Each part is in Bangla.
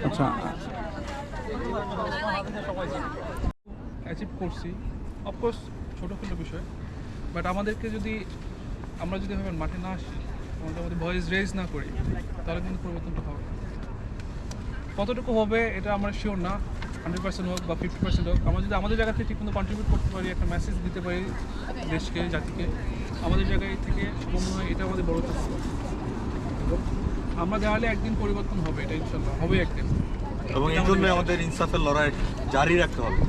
আচ্ছা, অ্যাচিভ করছি, অফকোর্স ছোটোখাটো বিষয়, বাট আমাদেরকে আমরা যদি ভাবেন মাঠে না আসি, আমাদের ভয়েস রেজ না করি, তাহলে কিন্তু পরিবর্তনটা হবে। কতটুকু হবে এটা আমরা শিওর না, 100% হোক বা 50% হোক। আমরা যদি আমাদের জায়গা থেকে ঠিক মতো কন্ট্রিবিউট করতে পারি, একটা মেসেজ দিতে পারি দেশকে, জাতিকে, আমাদের জায়গায় থেকে মনে হয় এটা আমাদের বড় কাজ। আমরা দেওয়ালে একদিন পরিবর্তন হবে, এটা ইনশাল্লাহ হবে একদিন, এবং এই জন্য আমাদের ইনসাফের লড়াই জারি রাখতে হবে।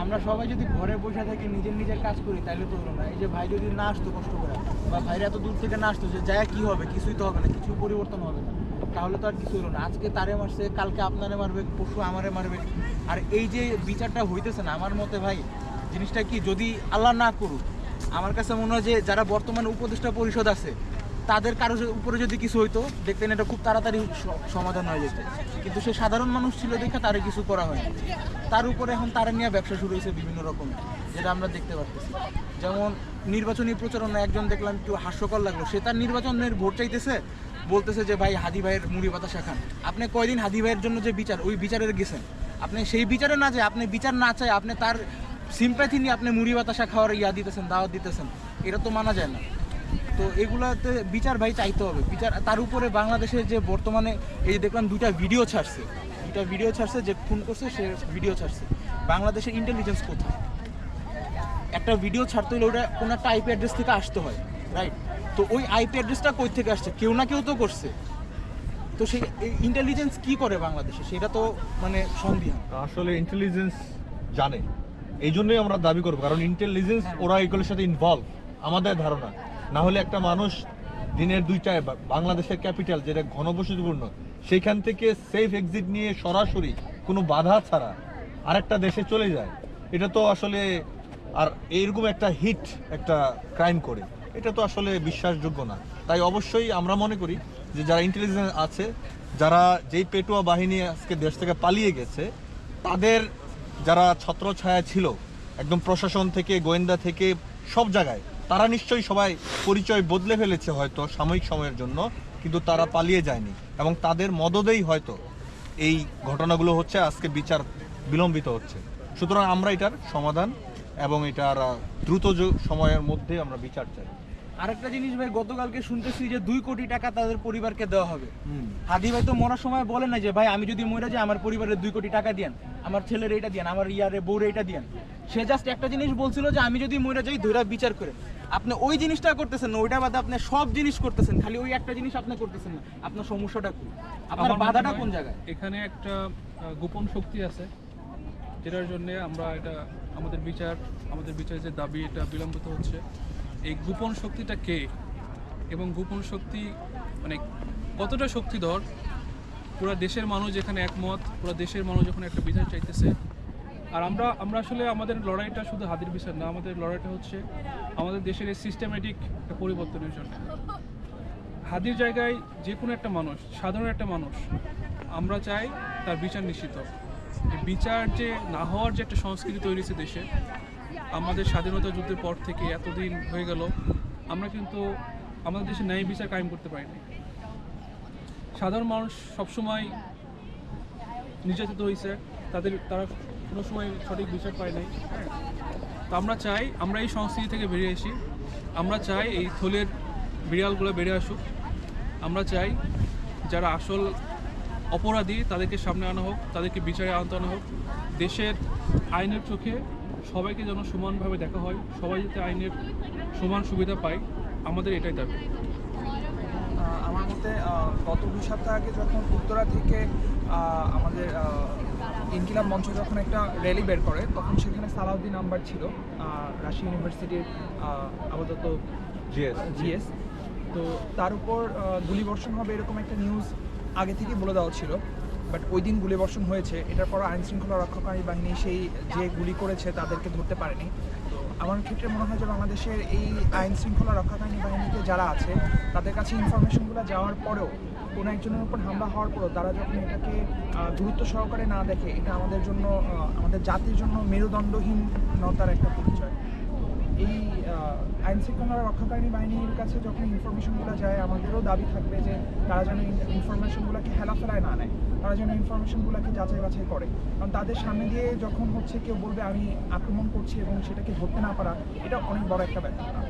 আমরা সবাই যদি ঘরে বসে থাকি, নিজের কাজ করি, তাহলে তো হলো না। এই যে ভাই যদি না আসতো কষ্ট করে, বা ভাইরা এত দূর থেকে না আসতো, যে যায় কি হবে, কিছুই তো হবে না, কিছু পরিবর্তন হবে না, তাহলে তো আর কিছু হলো না। আজকে তারে মারছে, কালকে আপনারে মারবে, পরশু আমারে মারবে। আর এই যে বিচারটা হইতেছে না, আমার মতে ভাই জিনিসটা কি, যদি আল্লাহ না করুক, আমার কাছে মনে হয় যে যারা বর্তমানে উপদেষ্টা পরিষদ আছে, তাদের কারোর উপরে যদি কিছু হইতো, দেখতেন এটা খুব তাড়াতাড়ি সমাধান হয়ে যেত। কিন্তু সে সাধারণ মানুষ ছিল দেখে তারে কিছু করা হয়নি। তার উপরে এখন তারা নিয়ে ব্যবসা শুরু হয়েছে বিভিন্ন রকম, যেটা আমরা দেখতে পাচ্ছি। যেমন নির্বাচনী প্রচারণা, একজন দেখলাম একটু হাস্যকর লাগলো, সে তার নির্বাচনের ভোট চাইতেছে, বলতেছে যে ভাই হাদি ভাইয়ের মুড়ি বাতাসা খান। আপনি কয়দিন হাদি ভাইয়ের জন্য যে বিচার, ওই বিচারের গেছেন, আপনি সেই বিচারে না যায়, আপনি বিচার না চাই, আপনি তার সিম্প্যাথি নিয়ে আপনি মুড়ি বাতাসা খাওয়ার দিতেছেন, দাওয়াত দিতেছেন, এটা তো মানা যায় না। তো এগুলাতে বিচার ভাই চাইতে হবে, বিচার। তার উপরে বাংলাদেশের যে বর্তমানে এই যে দেখলাম দুইটা ভিডিও ছাড়ছে, যে খুন করছে সে ভিডিও ছাড়ছে। বাংলাদেশের ইন্টেলিজেন্স কোথায়? একটা ভিডিও ছাড়তে হলে ওটা কোনো একটা আইপি অ্যাড্রেস থেকে আসতে হয়, রাইট? তো ওই আইপি অ্যাড্রেসটা কই থেকে আসছে? কেউ না কেউ তো করছে। তো সেই ইন্টেলিজেন্স কি করে বাংলাদেশে, সেটা তো মানে সন্দেহ। আসলে ইন্টেলিজেন্স জানে, এই জন্যই আমরা দাবি করবো, কারণ ইন্টেলিজেন্স ওরা এগুলোর সাথে ইনভলভ, আমাদের ধারণা। না হলে একটা মানুষ দিনের 2টায় বাংলাদেশের ক্যাপিটাল যেটা ঘনবসতিপূর্ণ, সেইখান থেকে সেফ এক্সিট নিয়ে সরাসরি কোনো বাধা ছাড়া আরেকটা দেশে চলে যায়, এটা তো আসলে, আর এইরকম একটা হিট একটা ক্রাইম করে, এটা তো আসলে বিশ্বাসযোগ্য না। তাই অবশ্যই আমরা মনে করি যে যারা ইন্টেলিজেন্স আছে, যারা যেই পেটুয়া বাহিনী আজকে দেশ থেকে পালিয়ে গেছে, তাদের যারা ছত্রছায়া ছিল একদম প্রশাসন থেকে, গোয়েন্দা থেকে, সব জায়গায়, তারা নিশ্চয়ই সবাই পরিচয় বদলে ফেলেছে হয়তো সাময়িক সময়ের জন্য, কিন্তু তারা পালিয়ে যায়নি, এবং তাদের মদদেই হয়তো এই ঘটনাগুলো হচ্ছে, আজকে বিচার বিলম্বিত হচ্ছে। সুতরাং আমরা এটার সমাধান এবং এটার দ্রুত সময়ের মধ্যে আমরা বিচার চাই। আরেকটা জিনিস ভাই, গতকালকে শুনতেছি যে 2 কোটি টাকা তাদের পরিবারকে দেওয়া হবে। হাদি ভাই তো মরার সময় বলে না যে ভাই আমি যদি মরে যাই আমার পরিবারের 2 কোটি টাকা দিয়েন, আমার ছেলের এইটা দিয়েন, আমার বউর এইটা দিয়েন। সে জাস্ট একটা জিনিস বলছিল যে আমি যদি মরে যাই ধৈরা বিচার করে। আপনি ওই জিনিসটা করতেছেন না, ওইটা বাদে আপনি সব জিনিস করতেছেন, খালি ওই একটা জিনিস আপনি করতেছেন না। আপনার সমস্যাটা কি? আপনার বাধাটা কোন জায়গায়? এখানে একটা গোপন শক্তি আছে, যেটার জন্য আমরা আমাদের বিচার যে দাবি, এটা বিলম্বিত হচ্ছে। এই গোপন শক্তিটা কে, এবং গোপন শক্তি মানে কতটা শক্তিধর? পুরো দেশের মানুষ যেখানে একমত, পুরো দেশের মানুষ যখন একটা বিচার চাইতেছে। আর আমরা আসলে আমাদের লড়াইটা শুধু হাদির বিচার না, আমাদের লড়াইটা হচ্ছে আমাদের দেশের এই সিস্টেমেটিক একটা পরিবর্তনের জন্য। হাদির জায়গায় যে কোনো একটা মানুষ, সাধারণ একটা মানুষ, আমরা চাই তার বিচার নিশ্চিত হোক। বিচার যে না হওয়ার যে একটা সংস্কৃতি তৈরি হয়েছে দেশে, আমাদের স্বাধীনতা যুদ্ধের পর থেকে এতদিন হয়ে গেল, আমরা কিন্তু আমাদের দেশে ন্যায় বিচার কায়েম করতে পারিনি। সাধারণ মানুষ সবসময় নির্যাতিত হয়েছে, তারা কোনো সময় সঠিক বিচার পায় নাই। তো আমরা চাই আমরা এই সংস্কৃতি থেকে বেরিয়ে আসি, আমরা চাই এই থলের বিড়ালগুলো বেরিয়ে আসুক, আমরা চাই যারা আসল অপরাধী তাদেরকে সামনে আনা হোক, তাদেরকে বিচারে আনা হোক। দেশের আইনের চোখে সবাইকে যেন সমানভাবে দেখা হয়, সবাই যাতে আইনের সমান সুবিধা পায়, আমাদের এটাই দাবি। আমার মতে গত 2 সপ্তাহ আগে যখন উত্তরা থেকে আমাদের ইনকিলাব মঞ্চ যখন একটা র্যালি বের করে, তখন সেখানে সালাউদ্দিন আম্বার ছিল, রাজশাহী ইউনিভার্সিটির আপাতত জিএস। তো তার উপর গুলিবর্ষণ হবে এরকম একটা নিউজ আগে থেকে বলে দেওয়া ছিল, বাট ওই দিন গুলিবর্ষণ হয়েছে। এটার পর আইনশৃঙ্খলা রক্ষাকারী বাহিনী সেই যে গুলি করেছে তাদেরকে ধরতে পারেনি। তো আমার ক্ষেত্রে মনে হয় যে বাংলাদেশের এই আইনশৃঙ্খলা রক্ষাকারী বাহিনীতে যারা আছে, তাদের কাছে ইনফরমেশনগুলো যাওয়ার পরেও, কোনো একজনের উপর হামলা হওয়ার পরেও তারা যখন এটাকে গুরুত্ব সহকারে না দেখে, এটা আমাদের জন্য, আমাদের জাতির জন্য মেরুদণ্ডহীনতার একটা পরিচয়। এই আইন শৃঙ্খলা রক্ষাকারী বাহিনীর কাছে যখন ইনফরমেশনগুলো যায়, আমাদেরও দাবি থাকবে যে তারা যেন ইনফরমেশনগুলোকে হেলাফেলায় না নেয়, তারা যেন ইনফরমেশনগুলোকে যাচাই বাছাই করে। কারণ তাদের সামনে দিয়ে যখন হচ্ছে কেউ বলবে আমি আক্রমণ করছি এবং সেটাকে ধরতে না পারা, এটা অনেক বড় একটা ব্যর্থতা।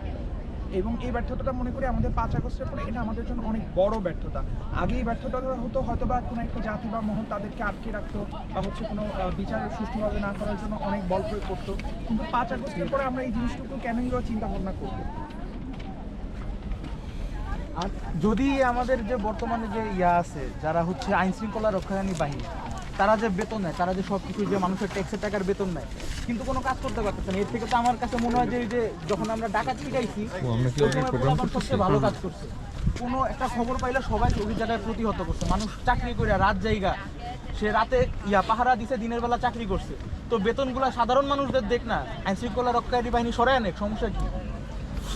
এবং এই ব্যর্থতাটা মনে করি আমাদের 5 আগস্টের পরে এটা আমাদের জন্য অনেক বড় ব্যর্থতা। আগে এই ব্যর্থতাটা হতো হয়তো বা কোনো একটা জাতি বা মহল তাদেরকে আটকে রাখতো বা হচ্ছে কোনো বিচার সুষ্ঠুভাবে না করার জন্য অনেক বল প্রয়োগ করতো, কিন্তু 5 আগস্টের পরে আমরা এই জিনিসটুকু কেনই বা চিন্তা ভাবনা করবো? আর যদি আমাদের যে বর্তমানে যে আছে যারা হচ্ছে আইন শৃঙ্খলা রক্ষাকারী বাহিনী, তারা যে বেতন নেয়, তারা যে সব কিছু যে মানুষের ট্যাক্সের টাকার বেতন নেয়, কিন্তু কোনো কাজ করতে পারতেছে না। এর থেকে তো আমার কাছে মনে হয় যে এই যে যখন আমরা ডাকাত পিটাইছি সবচেয়ে ভালো কাজ করছে। কোনো একটা খবর পাইলে সবাই ওই জায়গায় প্রতিহত করছে। মানুষ চাকরি করে রাত জায়গা, সে রাতে পাহারা দিছে, দিনের বেলা চাকরি করছে। তো বেতনগুলা সাধারণ মানুষদের দেখ না, আইন শৃঙ্খলা রক্ষাকারী বাহিনী সরায় অনেক সমস্যা কি?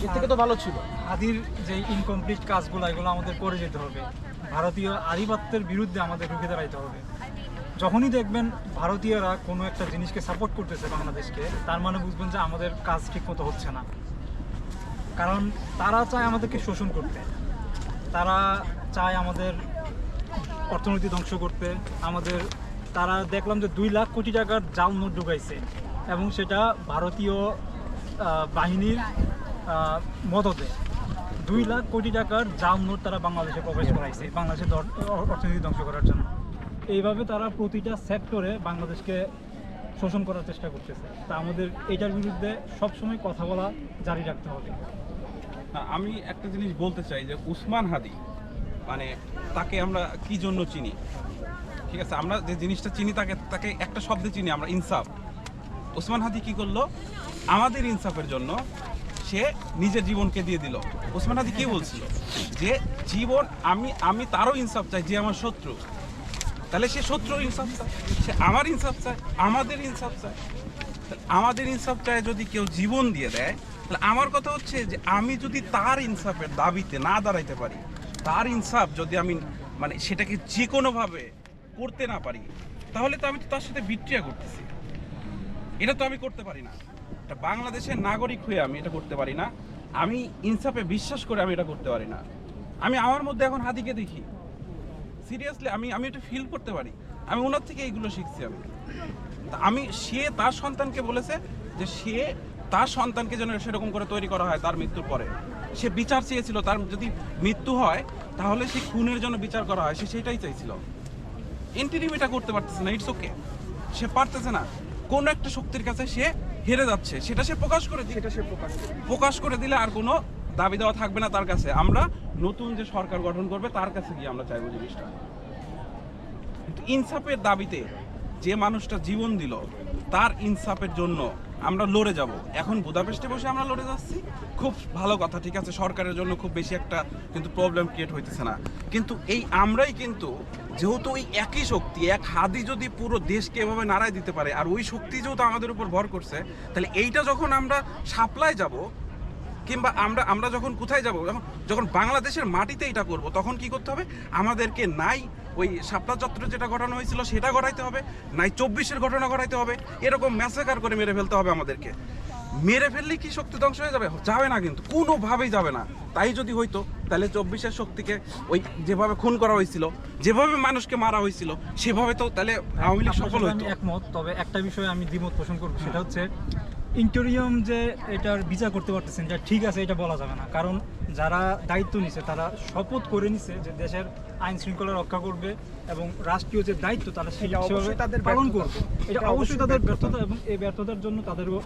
এর থেকে তো ভালো ছিল। আদির যে ইনকমপ্লিট কাজগুলো, এগুলো আমাদের করে যেতে হবে। ভারতীয় আধিপত্যের বিরুদ্ধে আমাদের রুখে দাঁড়াইতে হবে। যখনই দেখবেন ভারতীয়রা কোনো একটা জিনিসকে সাপোর্ট করতেছে বাংলাদেশকে, তার মানে বুঝবেন যে আমাদের কাজ ঠিকমতো হচ্ছে না। কারণ তারা চায় আমাদেরকে শোষণ করতে, তারা চায় আমাদের অর্থনীতি ধ্বংস করতে। তারা দেখলাম যে 2 লাখ কোটি টাকার জাল নোট ঢুকাইছে, এবং সেটা ভারতীয় বাহিনীর মদতে 2 লাখ কোটি টাকার জাল নোট তারা বাংলাদেশে প্রবেশ করাইছে বাংলাদেশের অর্থনীতি ধ্বংস করার জন্য। এইভাবে তারা প্রতিটা সেক্টরে বাংলাদেশকে শোষণ করার চেষ্টা করতেছে। তা আমাদের এটার বিরুদ্ধে সবসময় কথা বলা জারি রাখতে হবে। আমি একটা জিনিস বলতে চাই যে উসমান হাদি মানে তাকে আমরা কি জন্য চিনি, ঠিক আছে, আমরা যে জিনিসটা চিনি তাকে একটা শব্দে চিনি আমরা, ইনসাফ। উসমান হাদি কি করলো? আমাদের ইনসাফের জন্য সে নিজের জীবনকে দিয়ে দিল। উসমান হাদি কি বলছিল যে জীবন আমি তারও ইনসাফ চাই যে আমার শত্রু। তাহলে সে শত্রুর ইনসাফ চায়, সে আমার ইনসাফ চায়, আমাদের ইনসাফ চায়। আমাদের ইনসাফ চায় যদি কেউ জীবন দিয়ে দেয়, তাহলে আমার কথা হচ্ছে যে আমি যদি তার ইনসাফের দাবিতে না দাঁড়াইতে পারি, তার ইনসাফ যদি আমি মানে সেটাকে যে কোনোভাবে করতে না পারি, তাহলে তো আমি তো তার সাথে বিট্রিয়া করতেছি। এটা তো আমি করতে পারি না। একটা বাংলাদেশের নাগরিক হয়ে আমি এটা করতে পারি না। আমি ইনসাফে বিশ্বাস করে আমি এটা করতে পারি না। আমি আমার মধ্যে এখন হাদিকে দেখি, সিরিয়াসলি আমি এটা ফিল করতে পারি। আমি ওনার থেকে এইগুলো শিখছি। সে তার সন্তানকে বলেছে যে সে তার সন্তানকে যেন সেরকম করে তৈরি করা হয় তার মৃত্যুর পরে। সে বিচার চেয়েছিল, তার যদি মৃত্যু হয় তাহলে সে খুনের জন্য বিচার করা হয়, সে সেটাই চাইছিল। ইন্টারিম এটা করতে পারতেছে না, ইটস ওকে, সে পারতেছে না। কোন একটা শক্তির কাছে সে হেরে যাচ্ছে, সেটা সে প্রকাশ করে দিলে, প্রকাশ করে দিলে আর কোনো দাবি দেওয়া থাকবে না তার কাছে। আমরা নতুন যে সরকার গঠন করবে তার কাছে গিয়ে আমরা চাইবো জিনিসটা। কিন্তু ইনসাফের দাবিতে যে মানুষটা জীবন দিল, তার ইনসাফের জন্য আমরা লড়ে যাব। এখন বুদাপেস্টে বসে আমরা লড়ে যাচ্ছি, খুব ভালো কথা, ঠিক আছে, সরকারের জন্য খুব বেশি একটা কিন্তু প্রবলেম ক্রিয়েট হইতেছে না। কিন্তু এই আমরাই কিন্তু যেহেতু ওই একই শক্তি, এক হাদি যদি পুরো দেশকে এভাবে নাড়ায় দিতে পারে, আর ওই শক্তি যেহেতু আমাদের উপর ভর করছে, তাহলে এইটা যখন আমরা সাপ্লাই যাব, কিংবা আমরা যখন কোথায় যাব, যখন বাংলাদেশের মাটিতে এটা করব, তখন কি করতে হবে? আমাদেরকে নাই ওই শাপলা চত্বরে যেটা ঘটানো হয়েছিল সেটা ঘটাইতে হবে, নাই 24-এর ঘটনা ঘটাইতে হবে, এরকম ম্যাসেকার করে মেরে ফেলতে হবে আমাদেরকে। মেরে ফেললে কি শক্তি ধ্বংস হয়ে যাবে? যাবে না, কিন্তু কোনোভাবেই যাবে না। তাই যদি হইতো তাহলে 24-এর শক্তিকে ওই যেভাবে খুন করা হয়েছিল, যেভাবে মানুষকে মারা হয়েছিল, সেভাবে তো তাহলে আওয়ামী লীগ সফল হতো। আমি একমত, তবে একটা বিষয়ে আমি দ্বিমত পোষণ করবো, সেটা হচ্ছে ইন্টেরিয়ম যে এটার বিচার করতে পারতেছেন, যা ঠিক আছে এটা বলা যাবে না। কারণ যারা দায়িত্ব নিছে, তারা শপথ করে নিছে যে দেশের আইন শৃঙ্খলা রক্ষা করবে এবং রাষ্ট্রীয় যে দায়িত্ব তারা সেভাবে তাদের পালন করবে। এটা অবশ্যই তাদের ব্যর্থতা, এবং এই ব্যর্থতার জন্য তাদেরও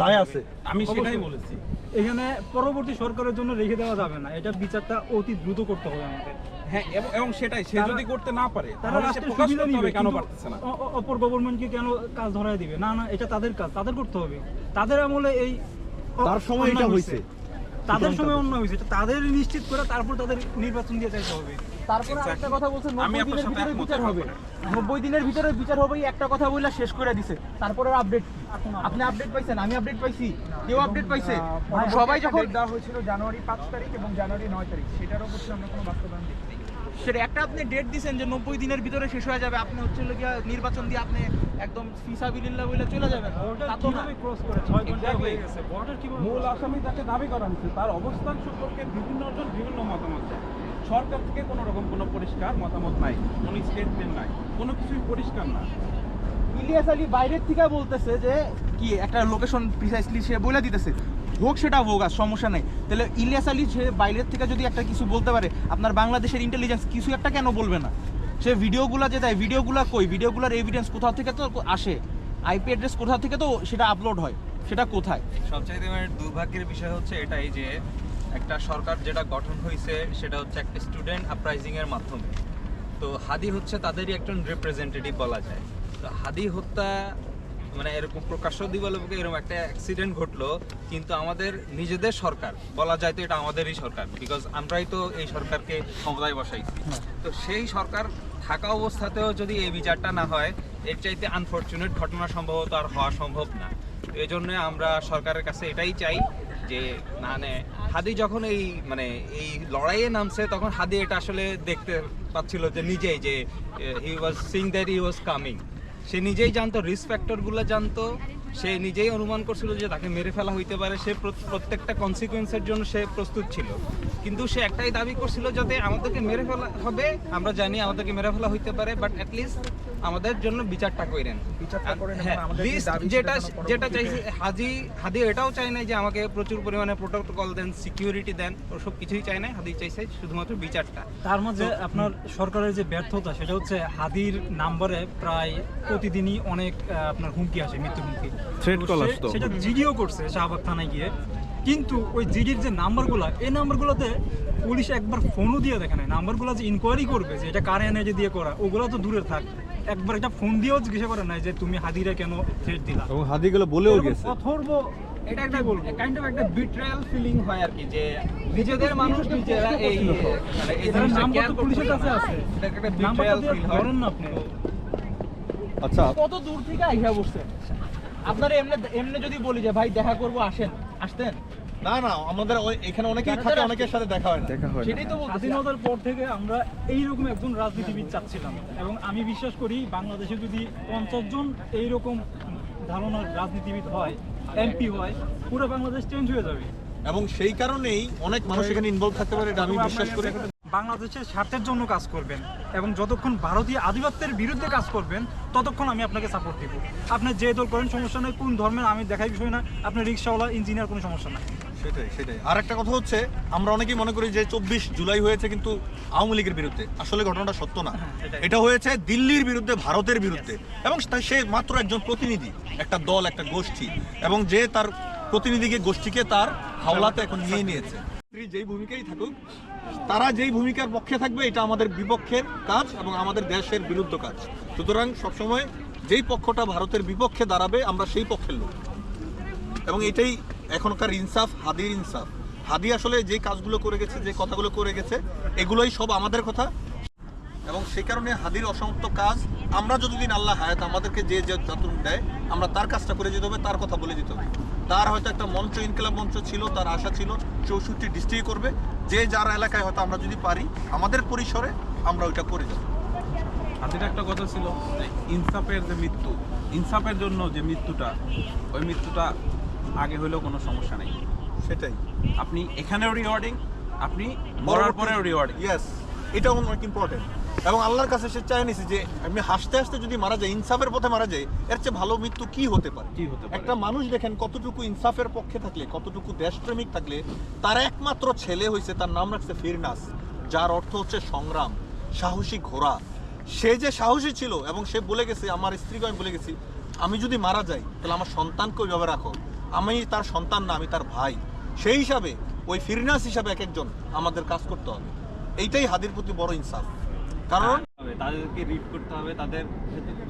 দায় আছে। আমি সেটাই বলেছি, এখানে পরবর্তী সরকারের জন্য রেখে দেওয়া যাবে না, এটা বিচারটা অতি দ্রুত করতে হবে আমাদের। হ্যাঁ, এবং সেটাই, সে যদি করতে না পারে তারা তাহলে সে রাষ্ট্রের প্রকাশ সুবিধা করতে হবে নিবে, কেন কিন্তু পারতেছে না। অপর গভর্নমেন্টকে কেন কাজ ধরায় দিবে? না, এটা তাদের কাজ, তাদের করতে হবে। তাদের আমলে এই তার সময় এটা হয়েছে, তাদের সময় অন্য হয়েছে, এটা তাদের নিশ্চিত করে তারপর তাদের নির্বাচন দিয়ে চাইতে হবে। তারপরে আরেকটা কথা বলছে, 90 দিনের ভিতরে বিচার হবে। 90 দিনের ভিতরে বিচার হবে, একটা কথা বলে শেষ করে দিছে। তারপরে আপডেট, আপনি আপডেট পাইছেন? আমি আপডেট পাইছি? কেউ আপডেট পাইছে? সবাই যখন দেওয়া হয়েছিল জানুয়ারি 5 তারিখ এবং জানুয়ারি 9 তারিখ, সেটার অবশ্যই আমরা কোনো বাস্তবায়ন দেখি। সেটা একটা আপনি ডেট দিছেন যে 90 দিনের ভিতরে শেষ হয়ে যাবে, আপনি হচ্ছে গিয়ে নির্বাচন দিয়ে আপনি একদম ফিসাবিলিল্লাহ বলে চলে যাবেন, তা তো না। ক্রস করে 6 ঘন্টা হয়ে গেছে, বর্ডার কিভাবে মূল আসামি তাকে দাবি করা হচ্ছে, তার অবস্থান সম্পর্কে বিভিন্ন জন বিভিন্ন মতামত দেয়। সরকার থেকে কোনো রকম কোনো পরিষ্কার মতামত নাই, কোনো স্টেটমেন্ট নাই, কোনো কিছুই পরিষ্কার না। ইলিয়াস আলী বাইরের থেকে বলতেছে যে কি একটা লোকেশন প্রিসাইসলি সে বলে দিতেছে, হোক সেটা হোক, আর সমস্যা নেই। তাহলে ইলিয়াস আলী সে বাইরের থেকে যদি একটা কিছু বলতে পারে, আপনার বাংলাদেশের ইন্টেলিজেন্স কিছু একটা কেন বলবে না? সে ভিডিওগুলো যে দেয়, ভিডিওগুলো কই, ভিডিওগুলোর এভিডেন্স কোথাও থেকে তো আসে, আইপি অ্যাড্রেস কোথাও থেকে তো সেটা আপলোড হয়, সেটা কোথায়? সবচাইতে মানে দুর্ভাগ্যের বিষয় হচ্ছে এটাই যে একটা সরকার যেটা গঠন হয়েছে সেটা হচ্ছে একটা স্টুডেন্ট আপরাইজিং এর মাধ্যমে। তো হাদি হচ্ছে তাদেরই একজন রিপ্রেজেন্টেটিভ বলা যায়। তো হাদি হত্যা মানে এরকম প্রকাশ্য দিবালোকে এরকম একটা অ্যাক্সিডেন্ট ঘটলো, কিন্তু আমাদের নিজেদের সরকার বলা যায় তো এটা আমাদেরই সরকার, বিকজ আমরাই তো এই সরকারকে ক্ষমতায় বসাইছি। তো সেই সরকার থাকা অবস্থাতেও যদি এই বিচারটা না হয়, এর চাইতে আনফরচুনেট ঘটনা সম্ভবত আর হওয়া সম্ভব না। এই জন্য আমরা সরকারের কাছে এটাই চাই যে মানে হাদি যখন এই মানে এই লড়াইয়ে নামছে, তখন হাদি এটা আসলে দেখতে পাচ্ছিল যে নিজেই যে he was seeing that he was coming. সে নিজেই জানতো, রিস্ক ফ্যাক্টরগুলো জানতো, সে নিজেই অনুমান করছিল যে তাকে মেরে ফেলা হইতে পারে, সে প্রত্যেকটা কনসিকুয়েন্সের জন্য সে প্রস্তুত ছিল। কিন্তু সে একটাই দাবি করছিল, যাতে আমাদেরকে মেরে ফেলা হবে, আমরা জানি আমাদেরকে মেরে ফেলা হইতে পারে, বাট অ্যাটলিস্ট আমাদের জন্য বিচারটা করেন। বিচারটা করেন এবং হ্যাঁ, আমাদের যে least দাবি যেটা সেটা যেটা পরবর্তীতে- চাইছে হাদি এটাও চায় না যে আমাকে প্রচুর পরিমাণে প্রোটোকল দেন, সিকিউরিটি দেন, ওসব কিছুই চায় না। হাদি চাইছে শুধুমাত্র বিচারটা। তার মাঝে আপনার সরকারের যে ব্যর্থতা সেটা হচ্ছে হাদির নাম্বারে প্রায় প্রতিদিনই অনেক আপনার হুমকি আসে, মৃত্যু হুমকি। Threat call আসতো। সেটা জিডিও করছে শাহবাগ থানায় গিয়ে, কিন্তু ওই জিডির যে নাম্বারগুলো, এই নাম্বারগুলোতে পুলিশ একবার ফোনও দিয়ে দেখে নাই। নাম্বারগুলো যে ইনকোয়ারি করবে যে এটা কার এনে যে দিয়ে করা, ওগুলো তো দূরে থাক, একবার একটা ফোন দিয়েও জিজ্ঞাসা করে নাই যে তুমি হাদিরা কেন থ্রেট দিলা। এবং হাদিগুলো বলেও এরকম গেছে। অথর্ব এটা একটা কাইন্ড অফ একটা বিট্রায়াল ফিলিং হয় আর কি, যে নিজেদের মানুষ নিজেরা এই মানে এই এটার জিনিসটা নাম্বার কেয়ার তো পুলিশের কাছে আছে, এটা একটা নাম্বারটা বিট্রায়াল দিয়ে ফিল হয়। ধরেন না আপনি। আচ্ছা, কত দূর থেকে আইসা বসছেন? আপনারা এমনি এমনি যদি বলি যে ভাই দেখা করব, আসেন, আসতেন? না না, আমাদের এখানে অনেকেই থাকে, অনেকের সাথে দেখা হয় না। সেটাই তো বলতেছি। স্বাধীনতার পর থেকে আমরা এইরকম একজন রাজনীতিবিদ চাচ্ছিলাম, এবং আমি বিশ্বাস করি বাংলাদেশে যদি 50 জন এইরকম ধারণার রাজনীতিবিদ হয়, এমপি হয়, পুরো বাংলাদেশ চেঞ্জ হয়ে যাবে। এবং সেই কারণেই অনেক মানুষ এখানে ইনভলভ থাকতে পারে, এটা আমি বিশ্বাস করি। বাংলাদেশের স্বার্থের জন্য কাজ করবেন, এবং যতক্ষণ ভারতীয় আধিপত্যের বিরুদ্ধে কাজ করবেন ততক্ষণ আমি আপনাকে সাপোর্ট দিব। আপনি যে দল করেন সমস্যা নেই, কোন ধর্মের আমি দেখাই বিষয় না, আপনি রিক্সাওয়ালা, ইঞ্জিনিয়ার, কোনো সমস্যা নাই। সেটাই। আর একটা কথা হচ্ছে, আমরা অনেকেই মনে করি যে 24 জুলাই হয়েছে কিন্তু আওয়ামী লীগের বিরুদ্ধে। আসলে ঘটনাটা সত্য না, এটা হয়েছে দিল্লির বিরুদ্ধে, ভারতের বিরুদ্ধে। এবং সে মাত্র একজন প্রতিনিধি, একটা দল, একটা গোষ্ঠী, এবং যে তার প্রতিনিধিকে, গোষ্ঠীকে তার হাওলাতে এখন নিয়ে নিয়েছে। যেই ভূমিকাই থাকুক, তারা যেই ভূমিকার পক্ষে থাকবে, এটা আমাদের বিপক্ষের কাজ এবং আমাদের দেশের বিরুদ্ধ কাজ। সুতরাং সবসময় যেই পক্ষটা ভারতের বিপক্ষে দাঁড়াবে, আমরা সেই পক্ষের লোক। এবং এটাই এখনকার ইনসাফ, হাদির ইনসাফ। হাদি আসলে যে কাজগুলো করে গেছে, যে কথাগুলো করে গেছে, এগুলোই সব আমাদের কথা। এবং সেই কারণে হাদির অসমাপ্ত কাজ, আমরা যতদিন আল্লাহ হায়াত আমাদেরকে যে যে যতন দেয়, আমরা তার কাজটা করে যেতে হবে, তার কথা বলে যেতে হবে। তার হয়তো একটা মঞ্চ, ইনকিলাব মঞ্চ ছিল, তার আশা ছিল 64 ডিস্ট্রিক্ট করবে। যে যার এলাকায় হয়তো আমরা যদি পারি, আমাদের পরিসরে আমরা ওইটা করে যাব। হাদির একটা কথা ছিল যে ইনসাফের যে মৃত্যু, ইনসাফের জন্য যে মৃত্যুটা, ওই মৃত্যুটা আগে হলেও কোনো সমস্যা নেই। সেটাই আপনি এখানেও রিওয়ার্ডিং, আপনি মরার পরেও রিওয়ার্ডিং। ইয়েস, এটাও অনেক ইম্পর্টেন্ট। এবং আল্লাহর কাছে সে চায় নিছি যে আমি হাসতে হাসতে যদি মারা যায়, ইনসাফের পথে মারা যায়, এর চেয়ে ভালো মৃত্যু কি হতে পারে? একটা মানুষ দেখেন কতটুকু ইনসাফের পক্ষে থাকলে, কতটুকু দেশপ্রেমিক থাকলে, তার একমাত্র ছেলে হয়েছে, তার নাম রাখছে ফিরনাস, যার অর্থ হচ্ছে সংগ্রাম, সাহসী ঘোড়া। সে যে সাহসী ছিল, এবং সে বলে গেছে, আমার স্ত্রীকে আমি বলে গেছি, আমি যদি মারা যাই তাহলে আমার সন্তানকে ওইভাবে রাখো, আমি তার সন্তান না, আমি তার ভাই। সেই হিসাবে ওই ফিরনাস হিসাবে এক একজন আমাদের কাজ করতে হবে। এইটাই হাদির প্রতি বড় ইনসাফ। কারণ তাদেরকে রিড করতে হবে, তাদের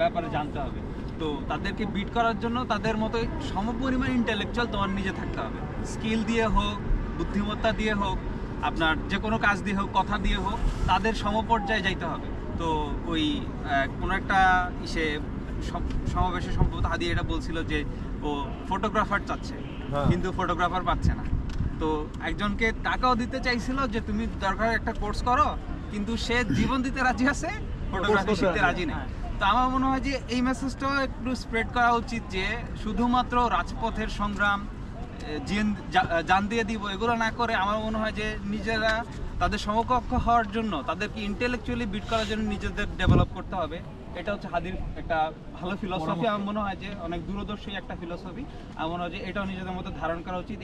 ব্যাপারে জানতে হবে। তো তাদেরকে বিট করার জন্য তাদের মতো সমপরিমাণ ইন্টেলেকচুয়াল তোমার নিজে থাকতে হবে। স্কিল দিয়ে হোক, বুদ্ধিমত্তা দিয়ে হোক, আপনার যে কোনো কাজ দিয়ে হোক, কথা দিয়ে হোক, তাদের সমপর্যায়ে যাইতে হবে। তো ওই কোনো একটা সমাবেশে সম্ভবত হাদি এটা বলছিল যে ও ফটোগ্রাফার চাচ্ছে, কিন্তু ফটোগ্রাফার পাচ্ছে না। তো একজনকে টাকাও দিতে চাইছিল যে তুমি দরকার একটা কোর্স করো, কিন্তু সে জীবন দিতে রাজি আছে, ফটোগ্রাফি শিখতে রাজি নেই। তো আমার মনে হয় যে এই মেসেজটাও একটু স্প্রেড করা উচিত যে শুধুমাত্র রাজপথের সংগ্রাম, জান দিয়ে দিব এগুলো না করে আমার মনে হয় যে নিজেরা তাদের সমকক্ষ হওয়ার জন্য, তাদেরকে ইন্টেলেকচুয়ালি বিট করার জন্য নিজেদের ডেভেলপ করতে হবে। এটা হচ্ছে হাদির একটা ভালো ফিলসফি, আমার মনে হয় যে অনেক দূরদর্শী একটা ফিলসফি। আমার মনে হয় যে এটাও নিজেদের মধ্যে ধারণ করা উচিত,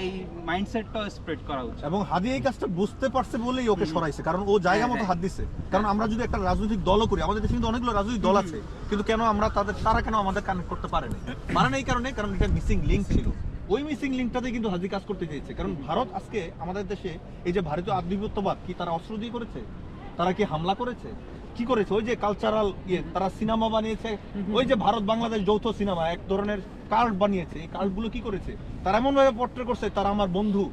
এই মাইন্ডসেটটাও স্প্রেড করা উচিত। এবং হাদি এই কাজটা বুঝতে পারছে বলেই ওকে সরাইছে, কারণ ও জায়গা মতো হাত দিছে। কারণ আমরা যদি একটা রাজনৈতিক দলও করি, আমাদের দেশে কিন্তু অনেকগুলো রাজনৈতিক দল আছে, কিন্তু কেন আমরা তারা কেন আমাদের কানেক্ট করতে পারে না এই কারণে, কারণ এটা মিসিং লিঙ্ক ছিল। ওই মিসিং লিঙ্কটাতে কিন্তু হাদি কাজ করতে চেয়েছে। কারণ ভারত আজকে আমাদের দেশে এই যে ভারতীয় আধিপত্যবাদ কি তারা অস্ত্র দিয়ে করেছে? তারা কি হামলা করেছে? কি করেছে? ওই যে কালচারাল তারা সিনেমা বানিয়েছে, ওই যে ভারত বাংলাদেশ যৌথ সিনেমা, এক ধরনের কার্ড বানিয়েছে। এই কার্ডগুলো কি করেছে? তারা এমন ভাবে পোর্ট্রে করছে তারা আমার বন্ধু।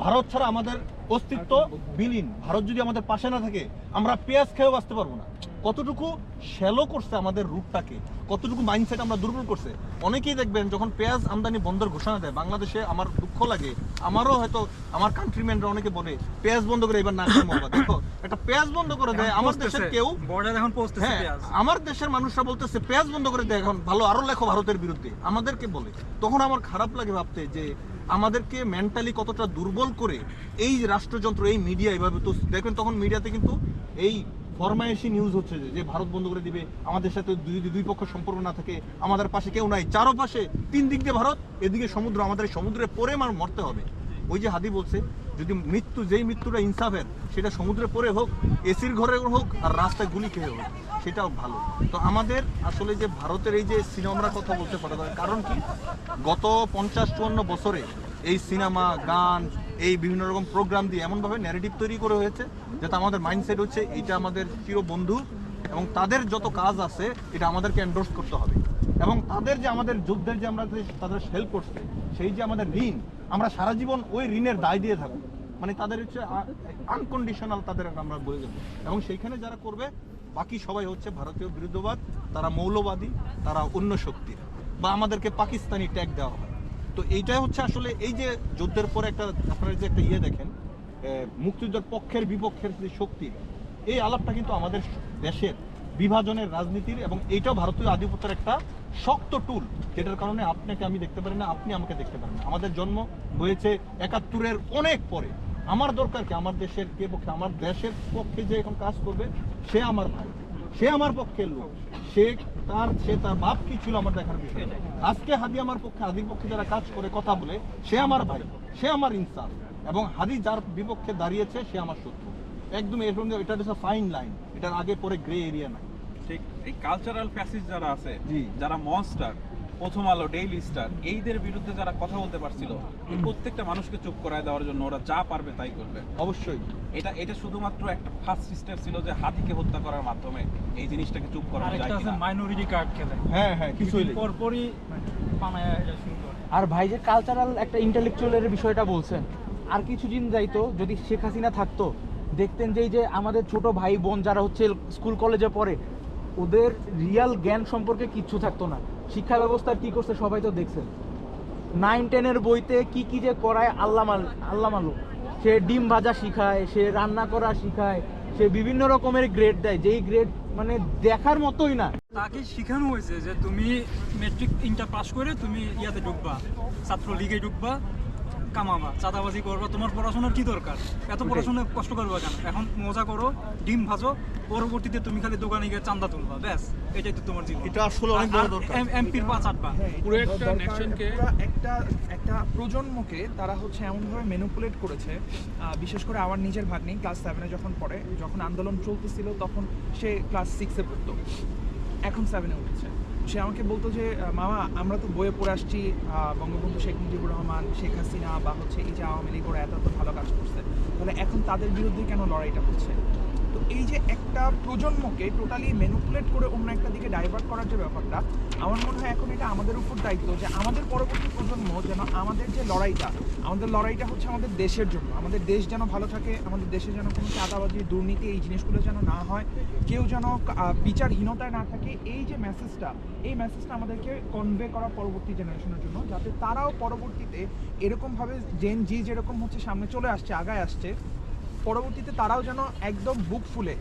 ভারত ছাড়া আমাদের অস্তিত্ব বিলীন। ভারত যদি আমাদের পাশে না থাকে আমরা পেঁয়াজ খেয়েও বাঁচতে পারবো না। কতটুকু শ্যালো করছে আমাদের রূপটাকে, কতটুকু মাইন্ডসেট আমরা দুর্বল করছে। অনেকেই দেখবেন যখন পেঁয়াজ আমদানি বন্ধের ঘোষণা দেয় বাংলাদেশে, আমার দুঃখ লাগে, আমারও হয়তো আমার কান্ট্রিম্যানরা অনেকে বলে পেঁয়াজ বন্ধ করে এবার না খেয়ে মরবা। দেখো একটা পেঁয়াজ বন্ধ করে দেয় আমার দেশের কেউ, বর্ডার এখন পৌঁছতেছে হ্যাঁ পেঁয়াজ। আমার দেশের মানুষরা বলতেছে পেঁয়াজ বন্ধ করে দেয় এখন, ভালো আরো লেখো ভারতের বিরুদ্ধে, আমাদেরকে বলে। তখন আমার খারাপ লাগে ভাবতে যে আমাদেরকে মেন্টালি কতটা দুর্বল করে এই রাষ্ট্রযন্ত্র, এই মিডিয়া এইভাবে। তো দেখবেন তখন মিডিয়াতে কিন্তু এই ফরমায়েশি নিউজ হচ্ছে যে ভারত বন্ধ করে দিবে, আমাদের সাথে যদি দুই পক্ষ সম্পর্ক না থাকে, আমাদের পাশে কেউ নাই, চারপাশে তিন দিক দিয়ে ভারত, এদিকে সমুদ্র, আমাদের সমুদ্রে পড়ে মরতে হবে। ওই যে হাদি বলছে যদি যেই মৃত্যুটা ইনসাফের, সেটা সমুদ্রে পড়ে হোক, এসির ঘরে হোক, আর রাস্তায় গুলি খেয়ে হোক, সেটাও ভালো। তো আমাদের আসলে যে ভারতের এই যে সিনেমার কথা বলতে পারে, কারণ কি গত 50-54 বছরে এই সিনেমা, গান, এই বিভিন্ন রকম প্রোগ্রাম দিয়ে এমনভাবে ন্যারেটিভ তৈরি করে হয়েছে যাতে আমাদের মাইন্ডসেট হচ্ছে এটা আমাদের চির বন্ধু, এবং তাদের যত কাজ আছে এটা আমাদেরকে এন্ডোর্স করতে হবে। এবং তাদের যে আমাদের যুদ্ধের যে আমরা তাদের হেল্প করছে, সেই যে আমাদের ঋণ, আমরা সারা জীবন ওই ঋণের দায় দিয়ে থাকবো। মানে তাদের হচ্ছে আনকন্ডিশনাল, তাদের আমরা বলে দেবো। এবং সেইখানে যারা করবে বাকি সবাই হচ্ছে ভারতীয় বিরুদ্ধবাদ, তারা মৌলবাদী, তারা অন্য শক্তির, বা আমাদেরকে পাকিস্তানি ট্যাগ দেওয়া হয়। তো এইটাই হচ্ছে আসলে এই যে যুদ্ধের পরে একটা আপনারা যে একটা দেখেন মুক্তিযুদ্ধের পক্ষের বিপক্ষের যে শক্তি, এই আলাপটা কিন্তু আমাদের দেশের বিভাজনের রাজনীতির, এবং এইটাও ভারতীয় আধিপত্যের একটা শক্ত টুল, যেটার কারণে আপনাকে আমি দেখতে পারি না, আপনি আমাকে দেখতে পারেন না। আমাদের জন্ম হয়েছে ৭১-এর অনেক পরে। আমার দরকার কি আমার দেশের কে পক্ষে, আমার দেশের পক্ষে যে এখন কাজ করবে সে আমার ভাই, সে আমার পক্ষের লোক, সে তার বাপ কি ছিল আমার দেখার বিষয়। আজকে হাদি আমার পক্ষে, হাদির পক্ষে যারা কাজ করে কথা বলে, সে আমার ভাই, সে আমার ইনসাফ, এবং হাদি যার বিপক্ষে দাঁড়িয়েছে সে আমার শত্রু। একদম এর সঙ্গে এটা হচ্ছে ফাইন লাইন, এটার আগে পরে গ্রে এরিয়া নাই। ঠিক এই কালচারাল প্যাসেজ যারা আছে, জি। যারা মনস্টার, প্রথম আলো, ডেইলি স্টার, এইদের বিরুদ্ধে যারা কথা বলতে পারছিল, প্রত্যেকটা মানুষকে চুপ করায় দেওয়ার জন্য ওরা যা পারবে তাই করবে। অবশ্যই এটা শুধুমাত্র একটা ফার্স্ট স্টেপ ছিল যে হাদিকে হত্যা করার মাধ্যমে এই জিনিসটাকে চুপ করানো যায় আরেকটা আছে কিনা। মাইনরিটি কার্ড খেলে, হ্যাঁ কিছু পরপরই পানায় এটা শুরু করে। আর ভাই যে কালচারাল একটা ইন্টেলেকচুয়ালের বিষয়টা বলছেন, আর কিছুদিন যাইতো যদি শেখ হাসিনা থাকতো, দেখতেন যে এই যে আমাদের ছোট ভাই বোন যারা হচ্ছে স্কুল কলেজে পড়ে, ওদের রিয়াল জ্ঞান সম্পর্কে কিচ্ছু থাকতো না। শিক্ষা ব্যবস্থার কি করছে সবাই তো দেখছেন, 9-10-এর বইতে কি কি যে করায় আল্লাহ মালুম। সে ডিম ভাজা শিখায়, সে রান্না করা শিখায়, সে বিভিন্ন রকমের গ্রেড দেয়, যেই গ্রেড মানে দেখার মতোই না। তাকে শেখানো হয়েছে যে তুমি মেট্রিক ইন্টার পাস করে তুমি ইয়াতে ঢুকবা, ছাত্র লীগে ঢুকবা, কামাবা, চাঁদাবাজি করবা, তোমার পড়াশোনার কি দরকার, এত পড়াশোনা কষ্ট করবা কেন, এখন মজা করো, ডিম ভাজো, পরবর্তীতে তুমি খালি দোকানে গিয়ে চাঁদা তুলবা, ব্যাস এটাই তো তোমার জীবন। এটা আসলে অনেক বড় দরকার। এমপির 5-8 বার পুরো একটা নেশনকে একটা প্রজন্মকে তারা হচ্ছে এমনভাবে ম্যানিপুলেট করেছে। বিশেষ করে আমার নিজের ভাগ্নি ক্লাস 7-এ যখন পড়ে, যখন আন্দোলন চলতেছিল তখন সে ক্লাস 6-এ পড়তো, এখন 7-এ উঠেছে। সে আমাকে বলতো যে মামা আমরা তো বইয়ে পড়ে আসছি বঙ্গবন্ধু শেখ মুজিবুর রহমান, শেখ হাসিনা বা হচ্ছে এই যে আওয়ামী লীগ ওরা এত ভালো কাজ করছে, তাহলে এখন তাদের বিরুদ্ধে কেন লড়াইটা হচ্ছে? তো এই যে একটা প্রজন্মকে টোটালি ম্যানিপুলেট করে অন্য একটা দিকে ডাইভার্ট করার যে ব্যাপারটা, আমার মনে হয় এখন এটা আমাদের উপর দায়িত্ব যে আমাদের পরবর্তী প্রজন্ম যেন আমাদের যে লড়াইটা হচ্ছে আমাদের দেশের জন্য, আমাদের দেশ যেন ভালো থাকে, আমাদের দেশে যেন কোনো চাঁদাবাজি, দুর্নীতি, এই জিনিসগুলো যেন না হয়, কেউ যেন বিচারহীনতায় না থাকে। এই যে মেসেজটা, এই মেসেজটা আমাদেরকে কনভে করা পরবর্তী জেনারেশনের জন্য, যাতে তারাও পরবর্তীতে এরকমভাবে জেন জি যেরকম হচ্ছে সামনে চলে আসছে, আগায় আসছে, পরবর্তীতে তারাও যেন একদম বুক ফুলে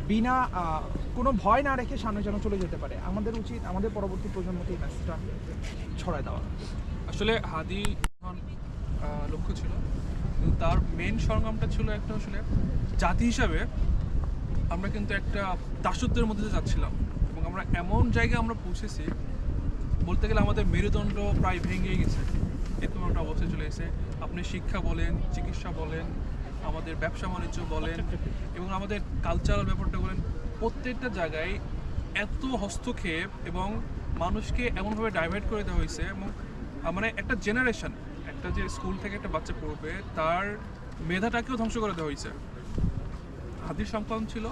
বিনা কোনো ভয় না রেখে সামনে যেন চলে যেতে পারে। আমাদের উচিত আমাদের পরবর্তী প্রজন্মকে এই মেসেজটা ছড়ায় দেওয়া। আসলে হাদি এখন লক্ষ্য ছিল, কিন্তু তার মেন সংগ্রামটা ছিল একটা, আসলে জাতি হিসাবে আমরা কিন্তু একটা দাসত্বের মধ্যে দিয়ে যাচ্ছিলাম এবং আমরা এমন জায়গায় আমরা পৌঁছেছি, বলতে গেলে আমাদের মেরুদণ্ড প্রায় ভেঙে গেছে, এরকম একটা অবস্থায় চলে এসেছে। আপনি শিক্ষা বলেন, চিকিৎসা বলেন, আমাদের ব্যবসা বাণিজ্য বলেন এবং আমাদের কালচারাল ব্যাপারটা বলেন, প্রত্যেকটা জায়গায় এত হস্তক্ষেপ এবং মানুষকে এমনভাবে ডাইভার্ট করে দেওয়া হয়েছে এবং মানে একটা জেনারেশন, একটা যে স্কুল থেকে একটা বাচ্চা পড়বে তার মেধাটাকেও ধ্বংস করে দেওয়া হয়েছে। হাদির সংকলন ছিল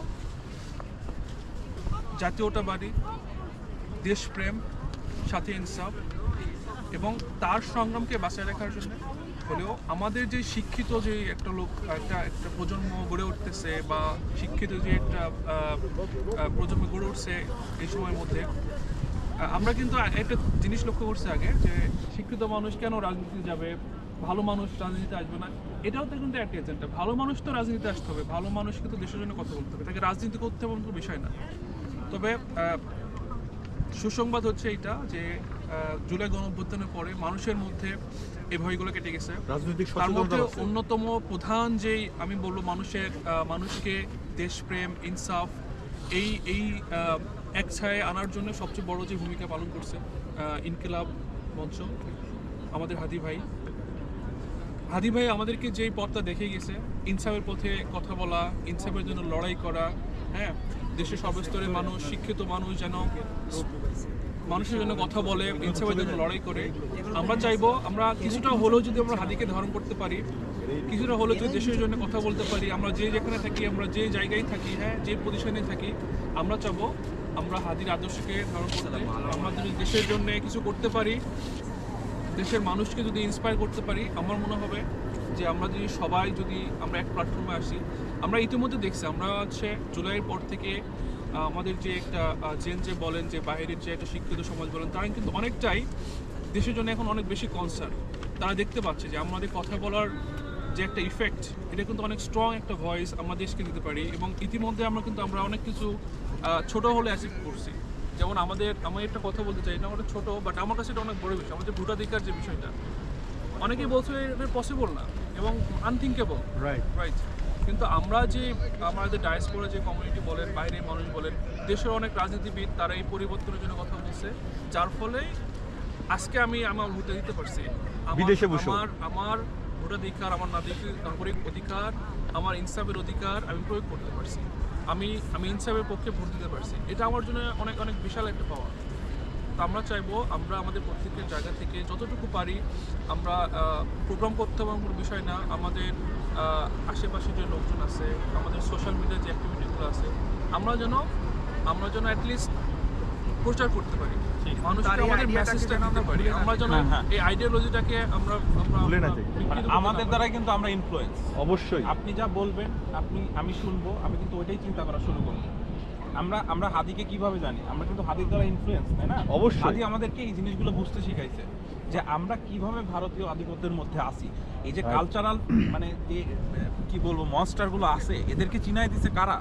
জাতীয়তাবাদী, দেশপ্রেম, সাথে ইনসাফ এবং তার সংগ্রামকে বাঁচায় রাখার জন্য হলেও আমাদের যে শিক্ষিত যে একটা লোক, একটা প্রজন্ম গড়ে উঠতেছে বা শিক্ষিত যে একটা প্রজন্ম গড়ে উঠছে এই সময়ের মধ্যে, আমরা কিন্তু একটা জিনিস লক্ষ্য করছি আগে, যে শিক্ষিত মানুষ কেন রাজনীতিতে যাবে, ভালো মানুষ রাজনীতিতে আসবে না। এটাও তো কিন্তু একটা এজেন্ডা, ভালো মানুষ তো রাজনীতিতে আসতে হবে, ভালো মানুষ কিন্তু দেশের জন্য কথা বলতে হবে, তাকে রাজনীতি করতে হবে কোনো বিষয় না। তবে সুসংবাদ হচ্ছে এইটা যে জুলাই গণঅভ্যুত্থানের পরে মানুষের মধ্যে এই ভয়গুলো কেটে গেছে। রাজনৈতিক তার মধ্যে সচেতনতা অন্যতম প্রধান যেই আমি বলবো মানুষকে দেশপ্রেম, ইনসাফ এই এক ছায়ে আনার জন্য সবচেয়ে বড় যে ভূমিকা পালন করছে ইনকিলাব মঞ্চ, আমাদের হাদি ভাই আমাদেরকে যেই পথটা দেখে গেছে, ইনসাফের পথে কথা বলা, ইনসাফের জন্য লড়াই করা, হ্যাঁ, দেশের সর্বস্তরের মানুষ, শিক্ষিত মানুষ যেন মানুষের জন্য কথা বলে, ইনসাফের জন্য লড়াই করে। আমরা চাইবো আমরা কিছুটা হলেও যদি আমরা হাদিকে ধারণ করতে পারি, কিছুটা হলেও যদি দেশের জন্য কথা বলতে পারি, আমরা যেখানে থাকি, আমরা যে জায়গায় থাকি, হ্যাঁ, যে পজিশনে থাকি, আমরা চাবো আমরা হাদির আদর্শকে ধারণ করতে। আমরা যদি দেশের জন্য কিছু করতে পারি, দেশের মানুষকে যদি ইন্সপায়ার করতে পারি, আমার মনে হবে যে আমরা যদি সবাই যদি আমরা এক প্ল্যাটফর্মে আসি। আমরা ইতিমধ্যে দেখছি, আমরা হচ্ছে জুলাইয়ের পর থেকে আমাদের যে একটা যে বলেন যে বাইরের যে একটা শিক্ষিত সমাজ বলেন, তারা কিন্তু অনেকটাই দেশের জন্য এখন অনেক বেশি কনসার্ন। তারা দেখতে পাচ্ছে যে আমাদের কথা বলার যে একটা ইফেক্ট, এটা কিন্তু অনেক স্ট্রং একটা ভয়েস আমরা দেশকে দিতে পারি এবং ইতিমধ্যে আমরা অনেক কিছু ছোট হলে অ্যাচিভ করছি। যেমন আমি একটা কথা বলতে চাই, এটা আমাদের ছোট, বাট আমার কাছে এটা অনেক বড় বিষয়। আমাদের ভোটাধিকার যে বিষয়টা, অনেকেই বলছে এটা পসিবল না এবং আনথিঙ্কেবল, রাইট। কিন্তু আমাদের ডায়াসপোরা যে কমিউনিটি বলেন, বাইরের মানুষ বলেন, দেশের অনেক রাজনীতিবিদ, তারা এই পরিবর্তনের জন্য কথা বলছে, যার ফলে আজকে আমি আমার ভোটে দিতে পারছি। আমার ভোটাধিকার, আমার নাগরিক অধিকার, আমার ইনসাফের অধিকার আমি প্রয়োগ করতে পারছি। আমি ইনসাফের পক্ষে ভোট দিতে পারছি। এটা আমার জন্য অনেক অনেক বিশাল একটা পাওয়া। তো আমরা চাইবো আমরা আমাদের প্রত্যেকের জায়গা থেকে যতটুকু পারি আমরা প্রোগ্রাম করতে হবে, কোনো বিষয় না। আমাদের আশেপাশে যে লোকজন আছে, আমাদের সোশ্যাল মিডিয়ার যে অ্যাক্টিভিটিগুলো আছে, আমরা যেন অ্যাটলিস্ট প্রচার করতে পারি, মানুষকে আমাদের মেসেজটা দিতে পারি। আমরা যেন এই আইডিওলজিটাকে আমরা আমাদের দ্বারাই কিন্তু আমরা ইনফ্লুয়েন্স। অবশ্যই আপনি যা বলবেন, আমি শুনবো, আমি কিন্তু ওইটাই চিন্তা করা শুরু করবো। আমরা হাদিকে কিভাবে জানি? আমরা কিন্তু হাদির দ্বারা ইনফ্লুয়েন্স, তাই না? অবশ্যই। হাদি আমাদেরকে এই জিনিসগুলো বুঝতে শিখাইছে যে আমরা কিভাবে ভারতীয় আধিপত্যের মধ্যে আছি। এই যে কালচারাল মানে যে কি বলবো মনস্টারগুলো আছে, এদেরকে চিনাই দিছে কারা?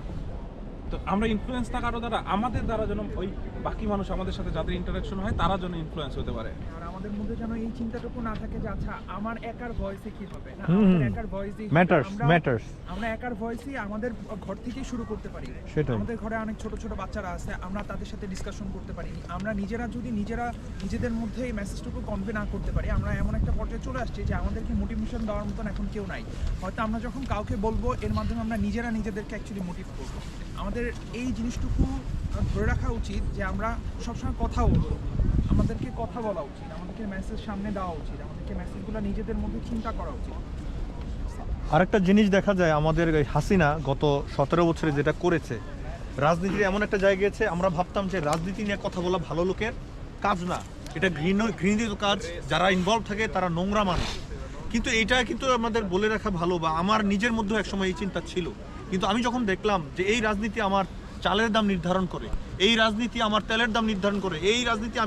তো আমরা ইনফ্লুয়েন্স থাকার দ্বারা আমাদের দ্বারা যেন ওই বাকি মানুষ আমাদের সাথে যাদের ইন্টারাকশন হয় তারা যেন ইনফ্লুয়েন্স হতে পারে। আর আমাদের মধ্যে যেন এই চিন্তাটুকু না থাকে যে আচ্ছা আমার একার ভয়েসে কি হবে না, আমাদের একার ভয়েসই ম্যাটার্স। আমরা একার ভয়েসই আমাদের ঘর থেকেই শুরু করতে পারি। আমাদের ঘরে অনেক ছোট ছোট বাচ্চারা আছে, আমরা তাদের সাথে ডিসকাশন করতে পারি। আমরা নিজেদের মধ্যে এই মেসেজটুকু কনভে না করতে পারি, আমরা এমন একটা পর্যায়ে চলে আসছি যে আমাদেরকে মোটিভেশন দেওয়ার মতন এখন কেউ নাই। হয়তো আমরা যখন কাউকে বলবো, এর মাধ্যমে আমরা নিজেদেরকে অ্যাকচুয়ালি মোটিভ করবো। আমাদের এই জিনিসটুকু ধরে রাখা উচিত যে আমরা সবসময় কথা বলবো, আমাদেরকে কথা বলা উচিত, আমাদেরকে মেসেজ সামনে দেওয়া উচিত, আমাদেরকে মেসেজগুলো নিজেদের মধ্যে চিন্তা করা উচিত। আরেকটা জিনিস দেখা যায়, আমাদের হাসিনা গত 17 বছরে যেটা করেছে, রাজনীতির এমন একটা জায়গা গেছে, আমরা ভাবতাম যে রাজনীতি নিয়ে কথা বলা ভালো লোকের কাজ না, এটা ঘৃণিত কাজ, যারা ইনভলভ থাকে তারা নোংরা মানুষ। কিন্তু এটা কিন্তু আমাদের বলে রাখা ভালো, বা আমার নিজের মধ্যে একসময় এই চিন্তা ছিল। কিন্তু আমি যখন দেখলাম যে এই রাজনীতি আমার চালের দাম নির্ধারণ করে, এই রাজনীতি আমার তেলের দাম নির্ধারণ করে, এই রাজনীতি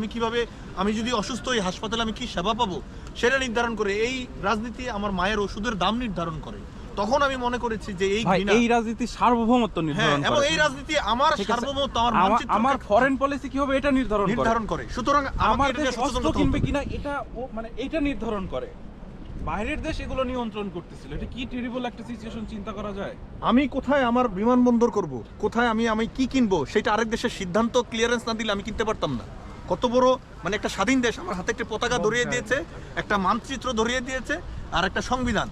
আমি যদি অসুস্থ হই হাসপাতালে আমি কি সেবা পাবো সেটা নির্ধারণ করে, এই রাজনীতি আমার মায়ের ওষুধের দাম নির্ধারণ করে, তখন আমি মনে করেছি যে এই ভাই ঘৃণা, এই রাজনীতি সার্বভৌমত্ব হ্যাঁ, নির্ধারণ এবং করে এই রাজনীতি আমার ঠিক আছে। সার্বভৌমত্ব, আমার আমার মানচিত্র ফরেন পলিসি কি হবে এটা নির্ধারণ করে। সুতরাং আমাকে আমার এটা দেশ নিয়ে সচেতন অস্ত্র হতে কিনবে হবে। কিনা এটা মানে এটা নির্ধারণ করে। বাইরের দেশ এগুলো নিয়ন্ত্রণ করতেছিল। এটা কি টেরিবল একটা সিচুয়েশন চিন্তা করা যায়? আমি কোথায় আমার বিমানবন্দর করব, কোথায় আমি কি কিনবো, সেটা আরেক দেশের সিদ্ধান্ত ক্লিয়ারেন্স না দিলে আমি কিনতে পারতাম না। কত বড় মানে একটা স্বাধীন দেশ আমার হাতে একটা পতাকা ধরিয়ে দিয়েছে, একটা মানচিত্র ধরিয়ে দিয়েছে, আর একটা সংবিধান।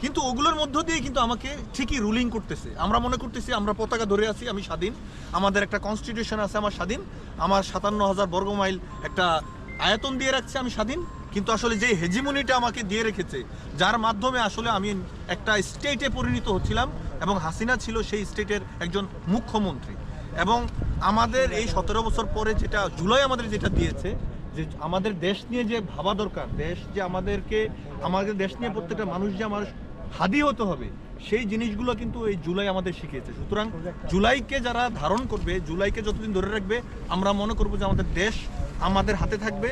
কিন্তু ওগুলোর মধ্য দিয়ে কিন্তু আমাকে ঠিকই রুলিং করতেছে। আমরা মনে করতেছি আমরা পতাকা ধরে আছি, আমি স্বাধীন, আমাদের একটা কনস্টিটিউশন আছে, আমার স্বাধীন, আমার 57,000 বর্গমাইল একটা আয়তন দিয়ে রাখছে, আমি স্বাধীন। কিন্তু আসলে যে হেজিমনিটা আমাকে দিয়ে রেখেছে, যার মাধ্যমে আসলে আমি একটা স্টেটে পরিণত হচ্ছিলাম, এবং হাসিনা ছিল সেই স্টেটের একজন মুখ্যমন্ত্রী। এবং আমাদের এই 17 বছর পরে যেটা জুলাই আমাদের যেটা দিয়েছে, যে আমাদের দেশ নিয়ে যে ভাবা দরকার, দেশ যে আমাদের দেশ নিয়ে প্রত্যেকটা মানুষ যে আমার হাদি হতে হবে, সেই জিনিসগুলো কিন্তু এই জুলাই আমাদের শিখিয়েছে। সুতরাং জুলাইকে যারা ধারণ করবে, জুলাইকে যতদিন ধরে রাখবে, আমরা মনে করবো যে আমাদের দেশ আমাদের হাতে থাকবে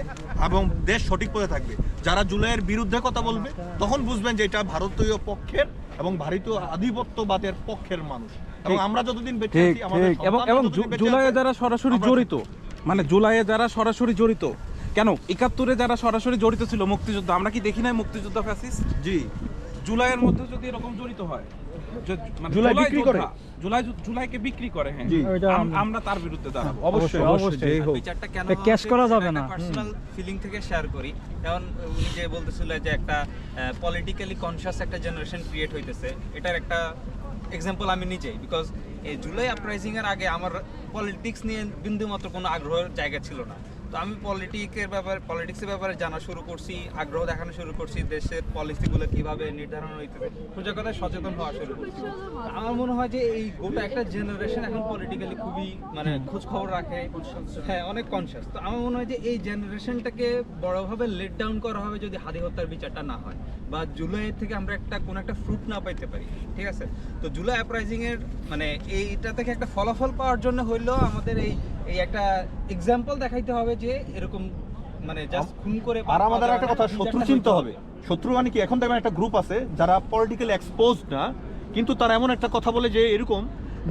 এবং দেশ সঠিক পথে থাকবে। যারা জুলাইয়ের বিরুদ্ধে কথা বলবে, তখন বুঝবেন যে এটা ভারতীয় পক্ষের এবং ভারতীয় আধিপত্যবাদের পক্ষের মানুষ। এবং আমরা যতদিন বেঁচে আছি, আমাদের সন্তানরা এবং যতদিন বেঁচে জুলাইয়ে আছে, যারা সরাসরি আমরা- জড়িত, মানে জুলাইয়ে যারা সরাসরি জড়িত, কেন 71-এ যারা সরাসরি জড়িত ছিল মুক্তিযুদ্ধ, আমরা কি দেখি নাই মুক্তিযুদ্ধ ফ্যাসিস্ট? জি, জুলাইয়ের মধ্যে যদি এরকম জড়িত হয়, মানে জুলাই বিক্রি করে। জুলাইকে বিক্রি করে, হ্যাঁ, জি। আমরা তার বিরুদ্ধে দাঁড়াবো। অবশ্যই বিচারটা কেন এটা ক্যাশ করা যাবে না। পার্সোনাল ফিলিং থেকে শেয়ার করি। যেমন উনি যে বলতেছিল যে একটা পলিটিক্যালি কনসিয়াস একটা জেনারেশন ক্রিয়েট হইতেছে, এটার একটা এক্সাম্পল আমি নিজেই। বিকজ এই জুলাই আপরাইজিং এর আগে আমার পলিটিক্স নিয়ে বিন্দুমাত্র কোনো আগ্রহের জায়গা ছিল না। তো আমি পলিটিক্সের ব্যাপারে জানা শুরু করছি, আগ্রহ দেখানো শুরু করছি, দেশের পলিসিগুলো কিভাবে নির্ধারণ হইতেছে, সোজা কথায় সচেতন হওয়া শুরু করছি। তো আমার মনে হয় যে এই গোটা একটা জেনারেশন এখন পলিটিক্যালি খুবই মানে খোঁজ খবর রাখে, হ্যাঁ, অনেক কনসিয়াস। তো আমার মনে হয় যে এই জেনারেশনটাকে বড়ভাবে লেট ডাউন করা হবে যদি হাদি হত্যার বিচারটা না হয়, বা জুলাই থেকে আমরা কোনো একটা ফ্রুট না পাইতে পারি, ঠিক আছে? তো জুলাই আপরাইজিং এর মানে এইটা থেকে একটা ফলাফল পাওয়ার জন্য হইলেও আমাদের এই একটা এক্সাম্পল দেখাইতে হবে যে এরকম মানে জাস্ট খুন করে। আর আমাদের একটা কথা, শত্রু চিনতে হবে। শত্রু মানে কি, এখন দেখবেন একটা গ্রুপ আছে যারা পলিটিক্যালি এক্সপোজড না, কিন্তু তারা এমন একটা কথা বলে যে এরকম